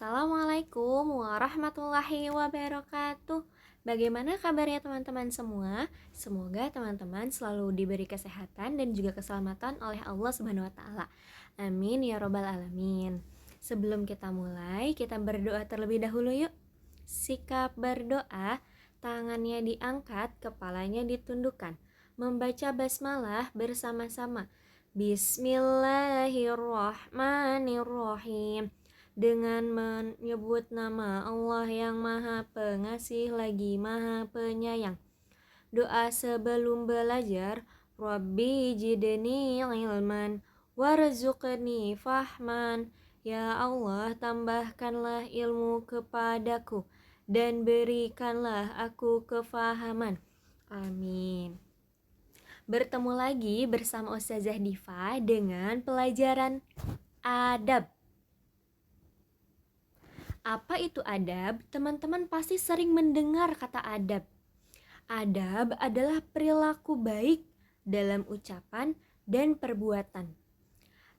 Assalamualaikum warahmatullahi wabarakatuh. Bagaimana kabarnya teman-teman semua? Semoga teman-teman selalu diberi kesehatan dan juga keselamatan oleh Allah Subhanahu wa taala. Amin ya robbal alamin. Sebelum kita mulai, kita berdoa terlebih dahulu yuk. Sikap berdoa, tangannya diangkat, kepalanya ditundukkan. Membaca basmalah bersama-sama. Bismillahirrahmanirrahim. Dengan menyebut nama Allah yang Maha Pengasih lagi Maha Penyayang. Doa sebelum belajar, Rabbi jidni ilman warzuqni fahman. Ya Allah, tambahkanlah ilmu kepadaku dan berikanlah aku kefahaman. Amin. Bertemu lagi bersama Ustazah Diva dengan pelajaran adab. Apa itu adab? Teman-teman pasti sering mendengar kata adab. Adab adalah perilaku baik dalam ucapan dan perbuatan.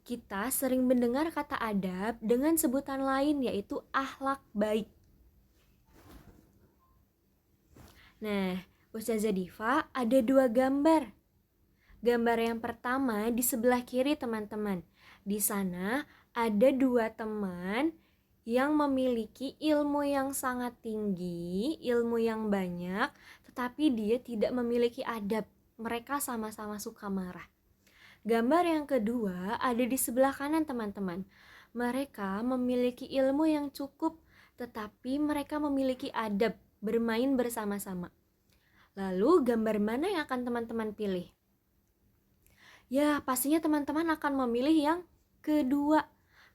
Kita sering mendengar kata adab dengan sebutan lain yaitu akhlak baik. Nah, Ustazah Diva ada 2 gambar. Gambar yang pertama di sebelah kiri teman-teman. Di sana ada 2 teman yang memiliki ilmu yang sangat tinggi, ilmu yang banyak, tetapi dia tidak memiliki adab. Mereka sama-sama suka marah. Gambar yang kedua ada di sebelah kanan teman-teman. Mereka memiliki ilmu yang cukup, tetapi mereka memiliki adab, bermain bersama-sama. Lalu gambar mana yang akan teman-teman pilih? Ya, pastinya teman-teman akan memilih yang kedua.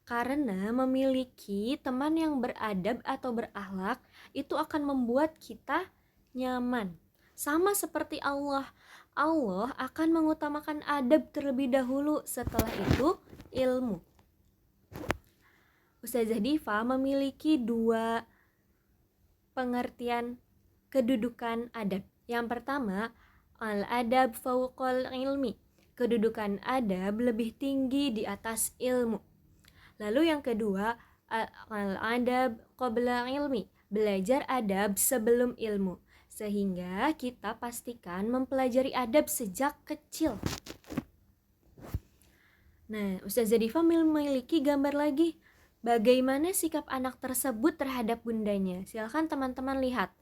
Karena memiliki teman yang beradab atau berakhlak itu akan membuat kita nyaman. Sama seperti Allah. Allah akan mengutamakan adab terlebih dahulu, setelah itu ilmu. Ustazah Diva memiliki 2 pengertian kedudukan adab. Yang pertama, al-adab fauqal ilmi. Kedudukan adab lebih tinggi di atas ilmu. Lalu yang kedua, al-adab qabla ilmi. Belajar adab sebelum ilmu. Sehingga kita pastikan mempelajari adab sejak kecil. Nah, Ustazah Diva memiliki gambar lagi. Bagaimana sikap anak tersebut terhadap bundanya? Silakan teman-teman lihat.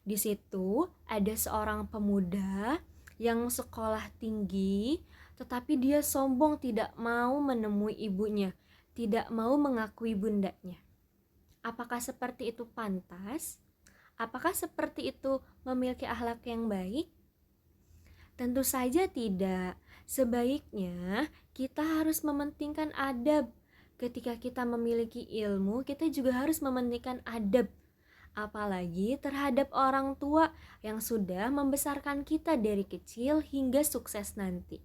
Di situ ada seorang pemuda yang sekolah tinggi, tetapi dia sombong tidak mau menemui ibunya, tidak mau mengakui bundanya. Apakah seperti itu pantas? Apakah seperti itu memiliki akhlak yang baik? Tentu saja tidak. Sebaiknya kita harus mementingkan adab. Ketika kita memiliki ilmu, kita juga harus mementingkan adab. Apalagi terhadap orang tua yang sudah membesarkan kita dari kecil hingga sukses nanti.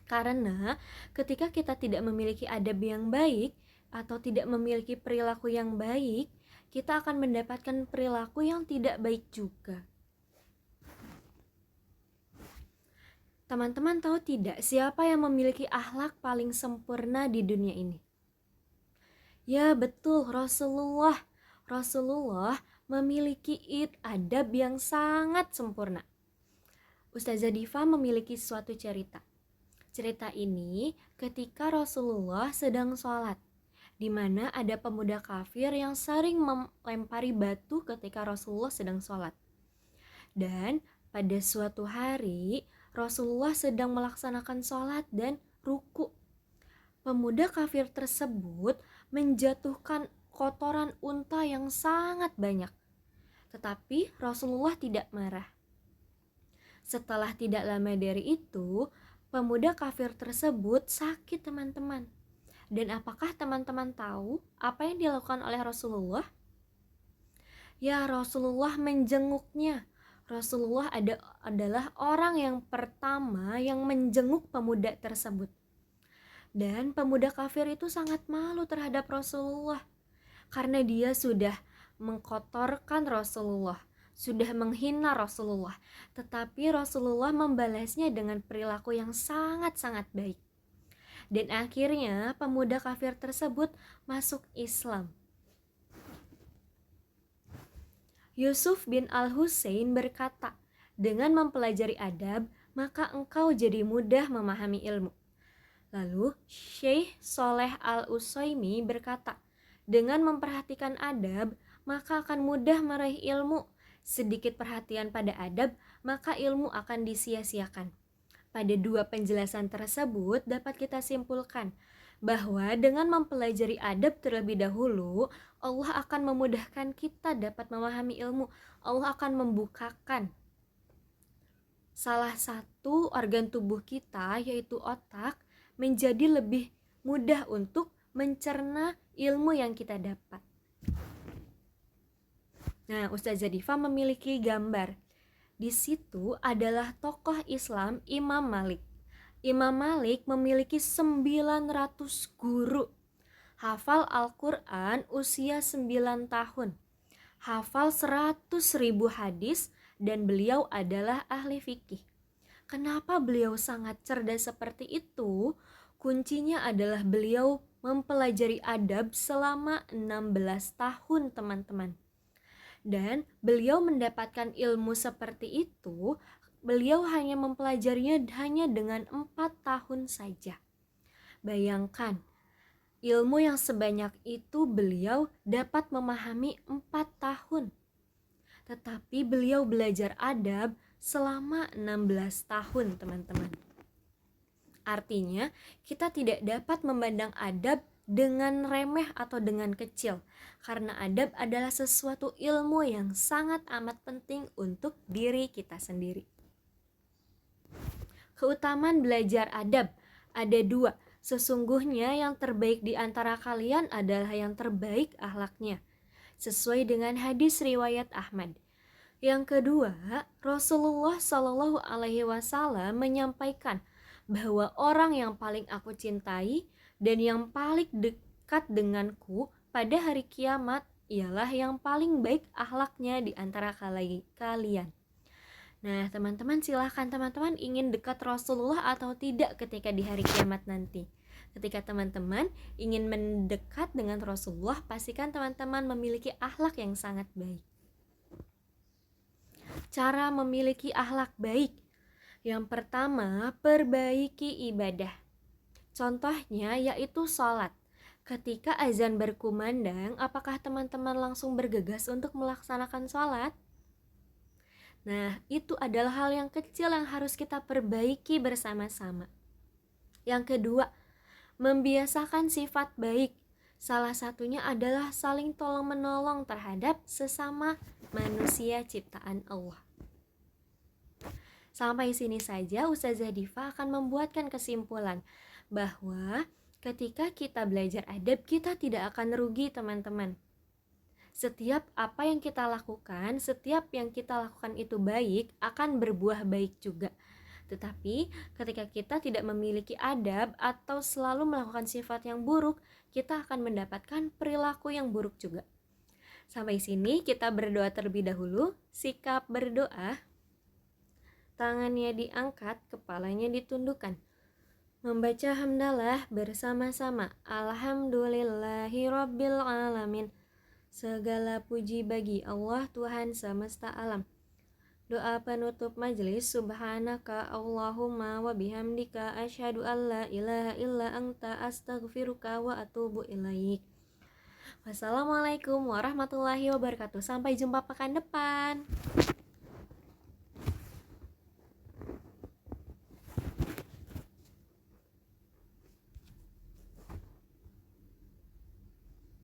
Karena ketika kita tidak memiliki adab yang baik atau tidak memiliki perilaku yang baik, kita akan mendapatkan perilaku yang tidak baik juga. Teman-teman tahu tidak siapa yang memiliki akhlak paling sempurna di dunia ini? Ya betul, Rasulullah. Rasulullah memiliki adab yang sangat sempurna. Ustazah Diva memiliki suatu cerita. Cerita ini ketika Rasulullah sedang sholat, di mana ada pemuda kafir yang sering melempari batu ketika Rasulullah sedang sholat. Dan pada suatu hari Rasulullah sedang melaksanakan sholat dan ruku. Pemuda kafir tersebut menjatuhkan kotoran unta yang sangat banyak. Tetapi Rasulullah tidak marah. Setelah tidak lama dari itu, pemuda kafir tersebut sakit teman-teman. Dan apakah teman-teman tahu apa yang dilakukan oleh Rasulullah? Ya, Rasulullah menjenguknya. Rasulullah adalah orang yang pertama yang menjenguk pemuda tersebut. Dan pemuda kafir itu sangat malu terhadap Rasulullah. Karena dia sudah mengkotorkan Rasulullah, sudah menghina Rasulullah. Tetapi Rasulullah membalasnya dengan perilaku yang sangat-sangat baik. Dan akhirnya pemuda kafir tersebut masuk Islam. Yusuf bin Al-Husain berkata, dengan mempelajari adab, maka engkau jadi mudah memahami ilmu. Lalu Syekh Soleh Al-Utsaimin berkata, dengan memperhatikan adab, maka akan mudah meraih ilmu. Sedikit perhatian pada adab, maka ilmu akan disia-siakan. Pada dua penjelasan tersebut dapat kita simpulkan bahwa dengan mempelajari adab terlebih dahulu, Allah akan memudahkan kita dapat memahami ilmu. Allah akan membukakan salah satu organ tubuh kita, yaitu otak, menjadi lebih mudah untuk mencerna ilmu yang kita dapat. Nah, Ustazah Diva memiliki gambar. Di situ adalah tokoh Islam Imam Malik. Imam Malik memiliki 900 guru. Hafal Al-Quran usia 9 tahun. Hafal 100.000 hadis dan beliau adalah ahli fikih. Kenapa beliau sangat cerdas seperti itu? Kuncinya adalah beliau mempelajari adab selama 16 tahun, teman-teman. Dan beliau mendapatkan ilmu seperti itu, beliau hanya mempelajarinya hanya dengan 4 tahun saja. Bayangkan, ilmu yang sebanyak itu beliau dapat memahami 4 tahun. Tetapi beliau belajar adab selama 16 tahun, teman-teman. Artinya, kita tidak dapat memandang adab dengan remeh atau dengan kecil, karena adab adalah sesuatu ilmu yang sangat amat penting untuk diri kita sendiri. Keutamaan belajar adab ada 2. Sesungguhnya yang terbaik di antara kalian adalah yang terbaik akhlaknya, sesuai dengan hadis riwayat Ahmad. Yang kedua, Rasulullah Shallallahu Alaihi Wasallam menyampaikan bahwa orang yang paling aku cintai dan yang paling dekat denganku pada hari kiamat ialah yang paling baik akhlaknya di antara kalian. Nah, teman-teman, silahkan teman-teman ingin dekat Rasulullah atau tidak ketika di hari kiamat nanti. Ketika teman-teman ingin mendekat dengan Rasulullah, pastikan teman-teman memiliki akhlak yang sangat baik. Cara memiliki akhlak baik. Yang pertama, perbaiki ibadah. Contohnya yaitu sholat. Ketika azan berkumandang, apakah teman-teman langsung bergegas untuk melaksanakan sholat? Nah, itu adalah hal yang kecil yang harus kita perbaiki bersama-sama. Yang kedua, membiasakan sifat baik. Salah satunya adalah saling tolong-menolong terhadap sesama manusia ciptaan Allah. Sampai sini saja Ustazah Diva akan membuatkan kesimpulan bahwa ketika kita belajar adab, kita tidak akan rugi, teman-teman. Setiap apa yang kita lakukan, setiap yang kita lakukan itu baik, akan berbuah baik juga. Tetapi ketika kita tidak memiliki adab atau selalu melakukan sifat yang buruk, kita akan mendapatkan perilaku yang buruk juga. Sampai sini kita berdoa terlebih dahulu. Sikap berdoa, tangannya diangkat, kepalanya ditundukkan. Membaca hamdalah bersama-sama. Alhamdulillahirabbil alamin. Segala puji bagi Allah Tuhan semesta alam. Doa penutup majelis. Subhanaka Allahumma wa bihamdika asyhadu an la ilaha illa anta astaghfiruka wa atubu ilaik. Wassalamualaikum warahmatullahi wabarakatuh. Sampai jumpa pekan depan.